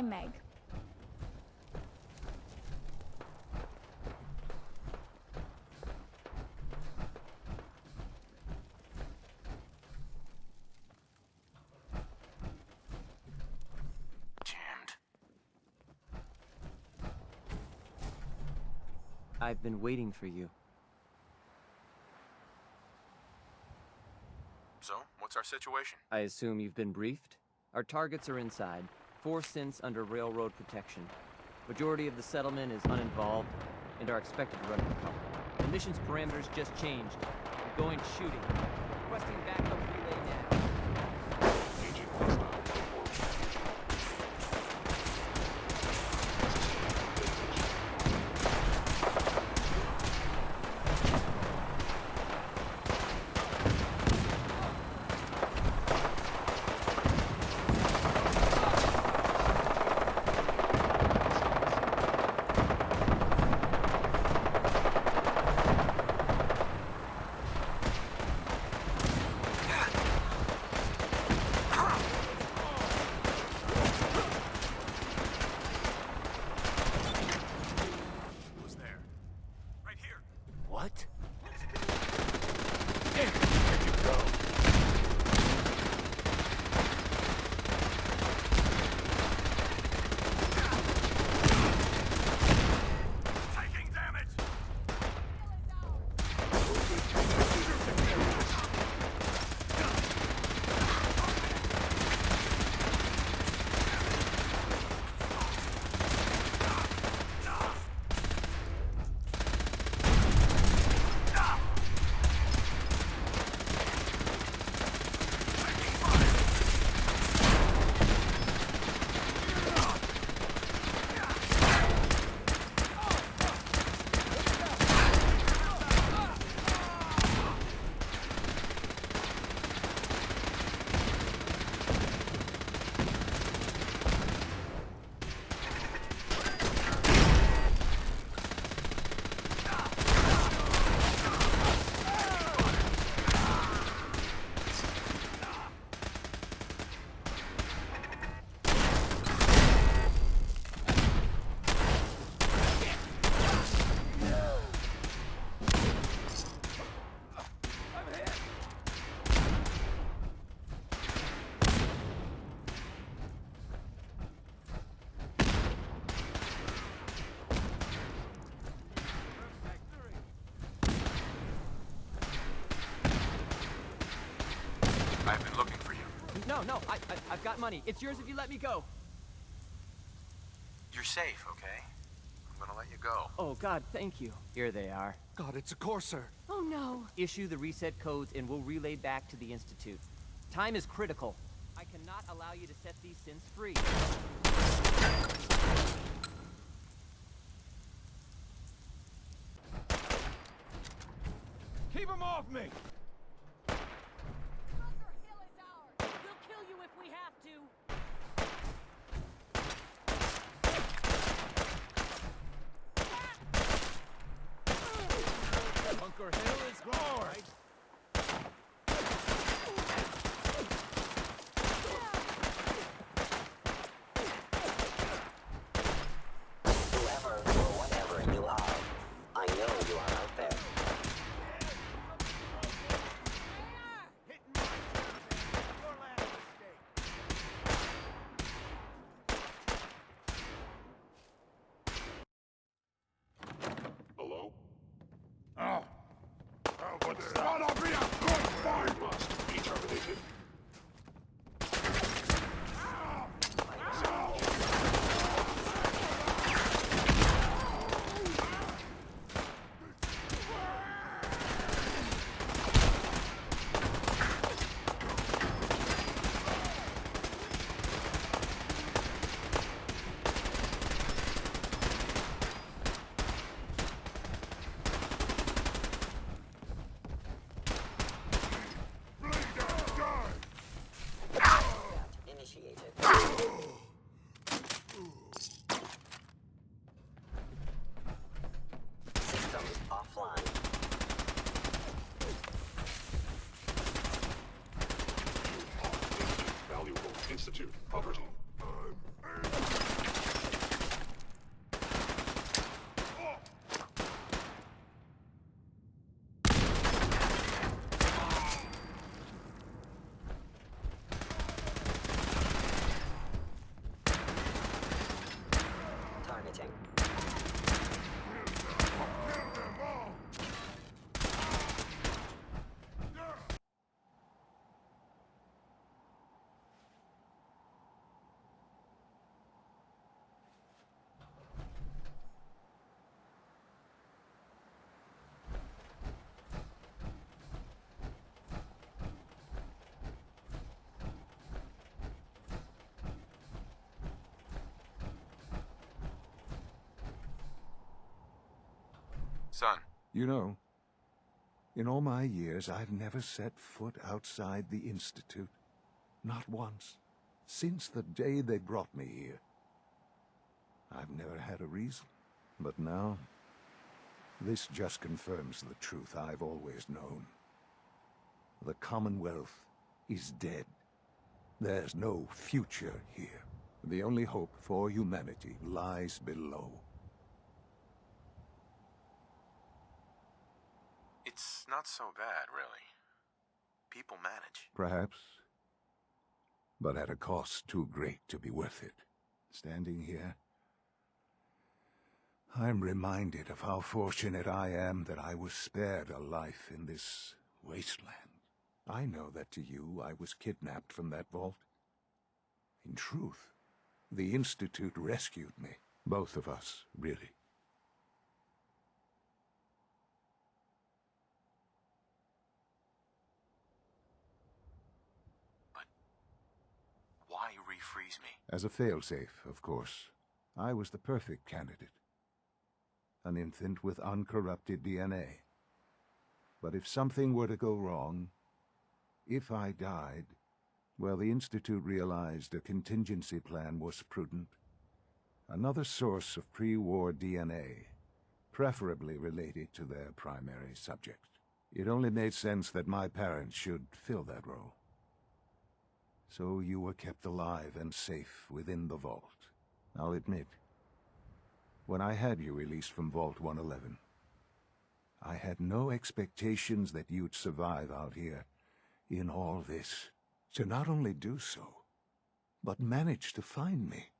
I'm Meg. I've been waiting for you. So, what's our situation? I assume you've been briefed? Our targets are inside. 4 synths under railroad protection. Majority of the settlement is uninvolved and are expected to run for cover. The mission's parameters just changed. We're going shooting. Requesting backup relay now. Agent hostile. What? Taking damage! I've been looking for you. No, I've got money. It's yours if you let me go. You're safe, okay? I'm gonna let you go. Oh, God, thank you. Here they are. God, it's a Corsair. Oh no. Issue the reset codes and we'll relay back to the Institute. Time is critical. I cannot allow you to set these synths free. Keep him off me! Bunker Hill is ours. We'll kill you if we have to. Bunker Hill is ours! Whoever or whatever you are, I know you are out there. Son, You know, in all my years, I've never set foot outside the Institute. Not once. Since the day they brought me here. I've never had a reason. But now, this just confirms the truth I've always known. The Commonwealth is dead. There's no future here. The only hope for humanity lies below. it's not so bad, really. People manage. Perhaps. But at a cost too great to be worth it. Standing here, I'm reminded of how fortunate I am that I was spared a life in this wasteland. I know that to you, I was kidnapped from that vault. In truth, the Institute rescued me. Both of us, really. Why refreeze me? As a failsafe, of course. I was the perfect candidate. An infant with uncorrupted DNA. But if something were to go wrong, if I died, well, the Institute realized a contingency plan was prudent. Another source of pre-war DNA, preferably related to their primary subject. It only made sense that my parents should fill that role. So you were kept alive and safe within the vault. I'll admit, when I had you released from Vault 111, I had no expectations that you'd survive out here in all this. To not only do so, but manage to find me.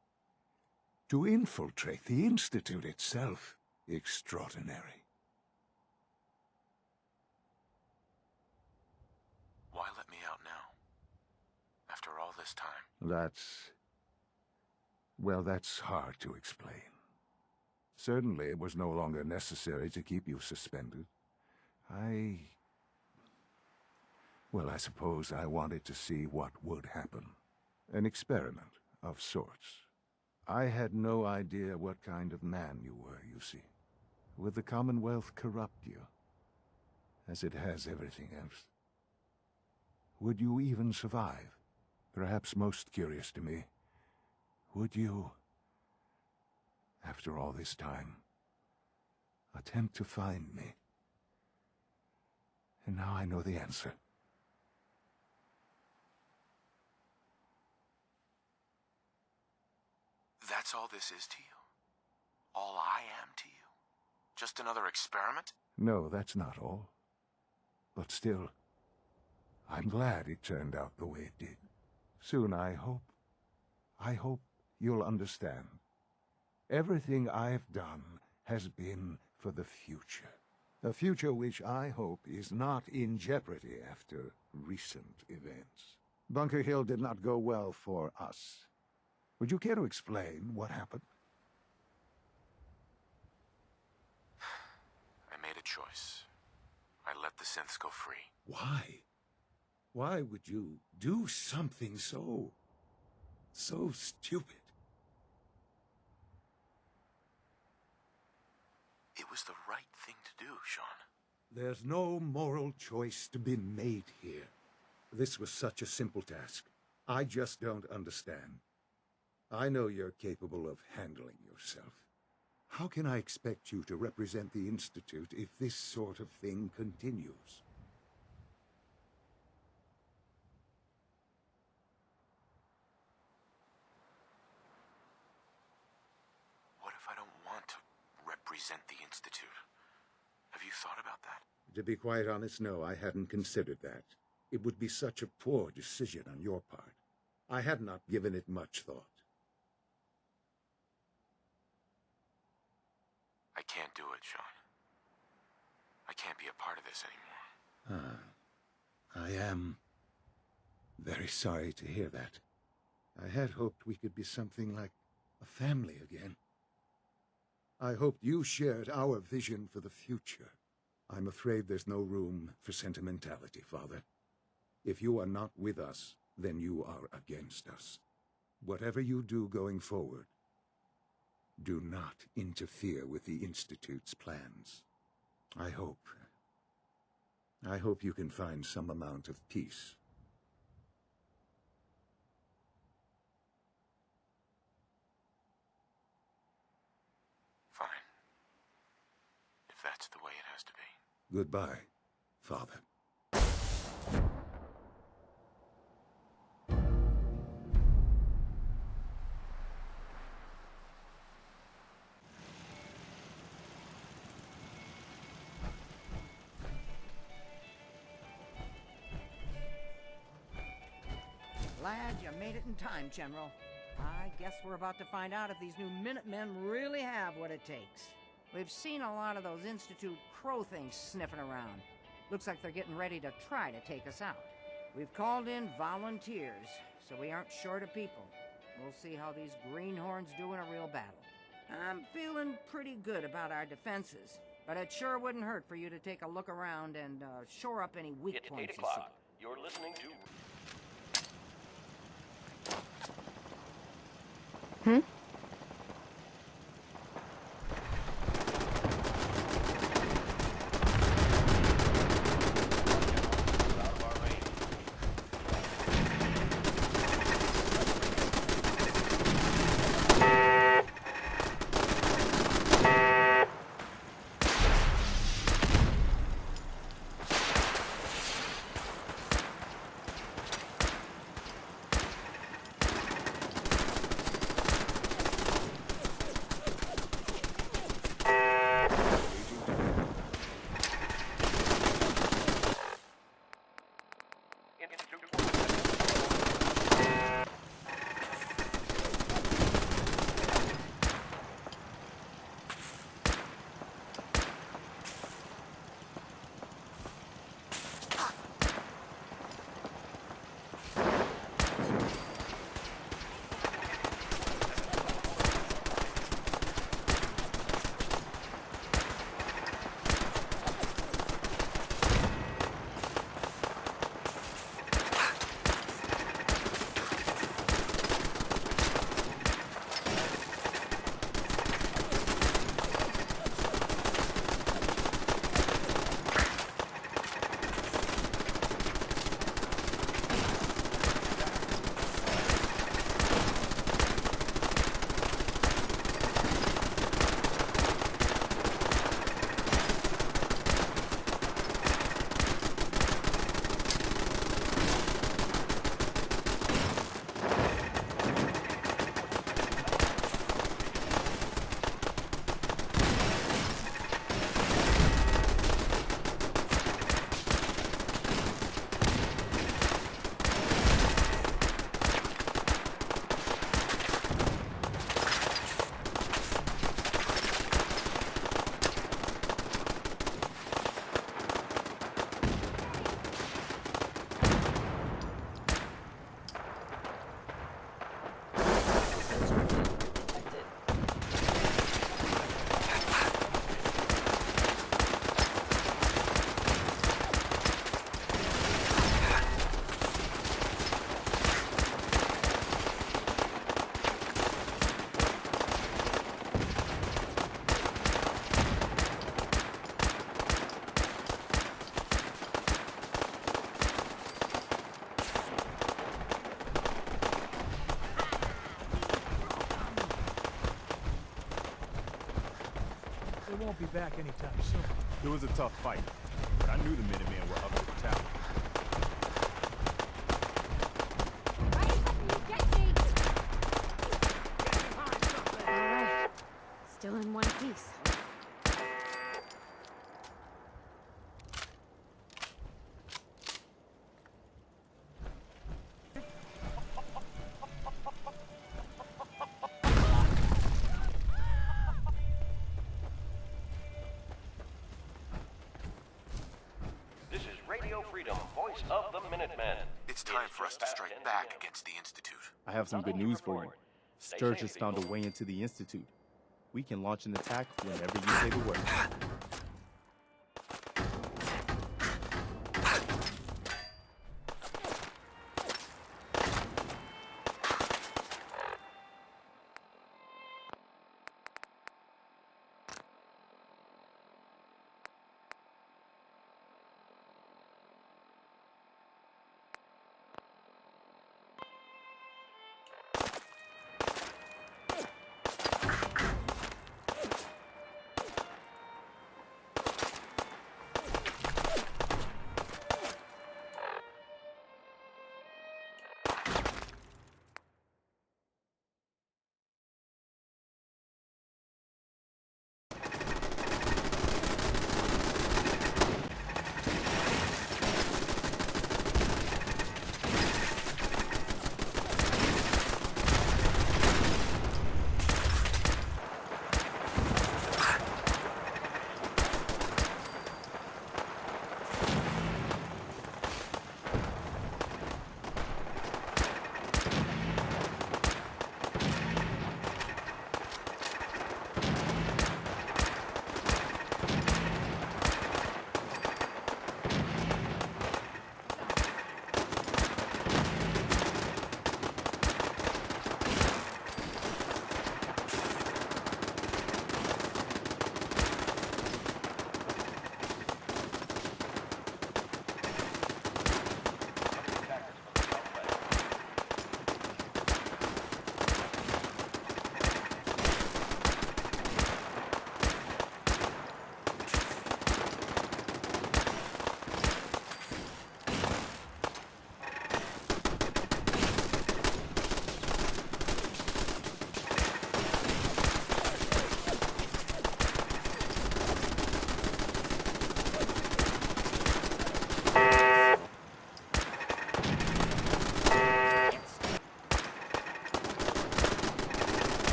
To infiltrate the Institute itself. Extraordinary. Why let me out now? After all this time? That's hard to explain. Certainly it was no longer necessary to keep you suspended. I suppose I wanted to see what would happen. An experiment of sorts. I had no idea what kind of man you were, you see. Would the Commonwealth corrupt you, as it has everything else? Would you even survive? Perhaps most curious to me, would you, after all this time, attempt to find me? And now I know the answer. That's all this is to you? All I am to you? Just another experiment? No, that's not all. But still, I'm glad it turned out the way it did. Soon, I hope you'll understand. Everything I've done has been for the future. A future which I hope is not in jeopardy after recent events. Bunker Hill did not go well for us. Would you care to explain what happened? I made a choice. I let the synths go free. Why? Why would you do something so stupid? It was the right thing to do, Shaun. There's no moral choice to be made here. This was such a simple task. I just don't understand. I know you're capable of handling yourself. How can I expect you to represent the Institute if this sort of thing continues? What if I don't want to represent the Institute? Have you thought about that? To be quite honest, no, I hadn't considered that. It would be such a poor decision on your part. I had not given it much thought. I can't do it, Shaun. I can't be a part of this anymore. I am very sorry to hear that. I had hoped we could be something like a family again. I hoped you shared our vision for the future. I'm afraid there's no room for sentimentality, Father. If you are not with us, then you are against us. Whatever you do going forward, do not interfere with the Institute's plans. I hope. I hope you can find some amount of peace. Fine. If that's the way it has to be. Goodbye, Father. Glad you made it in time, General. I guess we're about to find out if these new Minutemen really have what it takes. We've seen a lot of those Institute crow things sniffing around. Looks like they're getting ready to try to take us out. We've called in volunteers, so we aren't short of people. We'll see how these greenhorns do in a real battle. I'm feeling pretty good about our defenses, but it sure wouldn't hurt for you to take a look around and shore up any weak It's points 8 you see. o'clock. You're listening to... Out of our range. They won't be back anytime soon. It was a tough fight, but I knew the Minutemen were up to the task. Get me! All right. Still in one piece. This is Radio Freedom, voice of the Minutemen. It's time for us to strike back against the Institute. I have some good news for you. Sturgis found a way into the Institute. We can launch an attack whenever you say the word.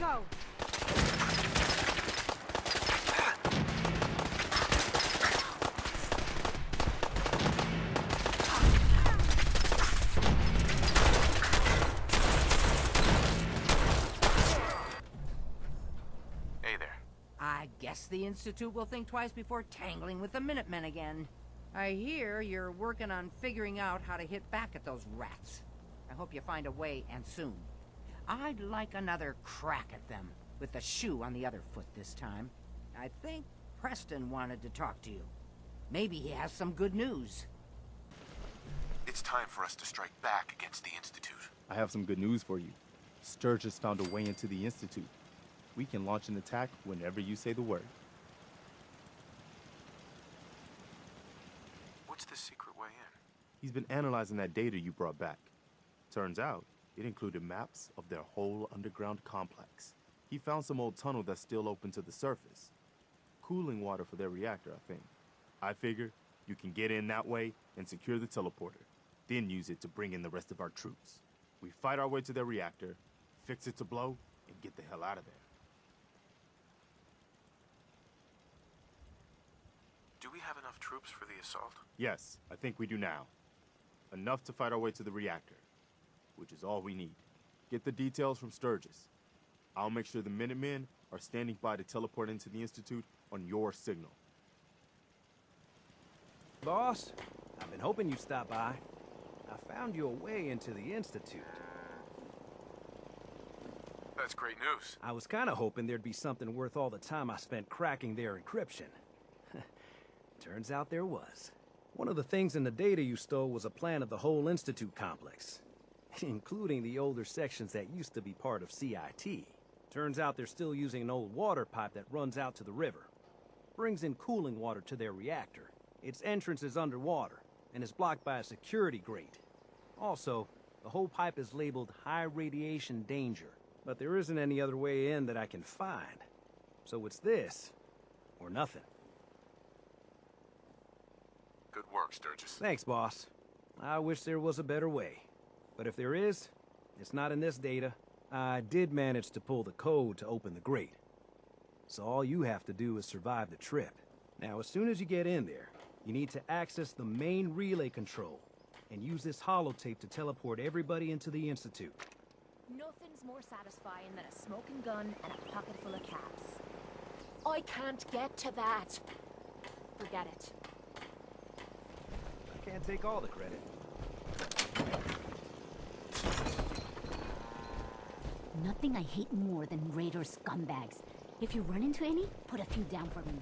go. Hey there. I guess the Institute will think twice before tangling with the Minutemen again. I hear you're working on figuring out how to hit back at those rats. I hope you find a way, and soon. I'd like another crack at them, with the shoe on the other foot this time. I think Preston wanted to talk to you. Maybe he has some good news. It's time for us to strike back against the Institute. I have some good news for you. Sturgis found a way into the Institute. We can launch an attack whenever you say the word. What's the secret way in? He's been analyzing that data you brought back. Turns out, it included maps of their whole underground complex. He found some old tunnel that's still open to the surface. Cooling water for their reactor, I think. I figure you can get in that way and secure the teleporter, then use it to bring in the rest of our troops. We fight our way to their reactor, fix it to blow, and get the hell out of there. Do we have enough troops for the assault? Yes, I think we do now. Enough to fight our way to the reactor, which is all we need. Get the details from Sturgis. I'll make sure the Minutemen are standing by to teleport into the Institute on your signal. Boss, I've been hoping you'd stop by. I found you a way into the Institute. That's great news. I was kind of hoping there'd be something worth all the time I spent cracking their encryption. Turns out there was. One of the things in the data you stole was a plan of the whole Institute complex, including the older sections that used to be part of CIT. Turns out they're still using an old water pipe that runs out to the river. Brings in cooling water to their reactor. Its entrance is underwater, and is blocked by a security grate. Also, the whole pipe is labeled high radiation danger, but there isn't any other way in that I can find. So it's this, or nothing. Good work, Sturgis. Thanks, boss. I wish there was a better way. But if there is, it's not in this data. I did manage to pull the code to open the grate. So all you have to do is survive the trip. Now, as soon as you get in there, you need to access the main relay control and use this holotape to teleport everybody into the Institute. Nothing's more satisfying than a smoking gun and a pocket full of caps. I can't get to that. Forget it. I can't take all the credit. Nothing I hate more than raider scumbags. If you run into any, put a few down for me.